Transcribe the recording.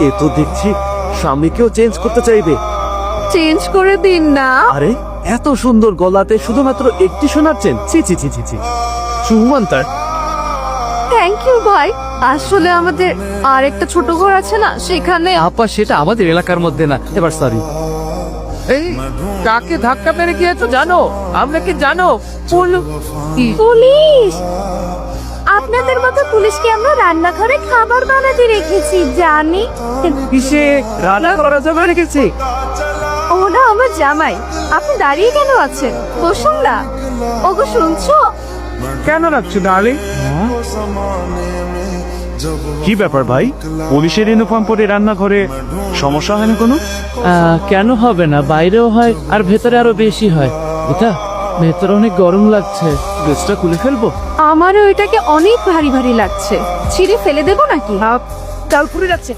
এ তো দেখছি স্বামীকেও চেঞ্জ করতে চাইবে। চেঞ্জ করে দিন না। আরে এত সুন্দর গলাতে শুধুমাত্র একটি সোনার চেন, ছি ছি ছি ছি ছি। সুমান তার থ্যাংক ইউ ভাই। আসলে আমাদের আর একটা ছোট ঘর আছে না, সেখানে আপা সেটা আমাদের এলাকার মধ্যে না, এবার সরি। এই কাকে ধাক্কা মেরে গিয়েছো জানো? আমরা কি জানো? পুলিশ। আপনাদের মতো পুলিশকে আমরা রান্নাঘরে খাবার বানাতে রেখেছি, জানি। কিসে রান্না করা যাবে রেখেছি? ওরা আমার জামাই। আপনি দাঁড়িয়ে কেন আছেন? বসুন না। ওগো শুনছো? কেন রাখছো ডার্লিং? কি ব্যাপার ভাই, পুলিশের ইউনিফর্ম পরে রান্নাঘরে সমস্যা হয় না কোনো? কেন হবে না, বাইরেও হয় আর ভেতরে আরো বেশি হয়। এটা ভেতরে অনেক গরম লাগছে, ড্রেসটা খুলে ফেলবো? আমারও এটাকে অনেক ভারী ভারী লাগছে। ছিঁড়ে ফেলে দেবো নাকি? কাল পুড়ে যাচ্ছে।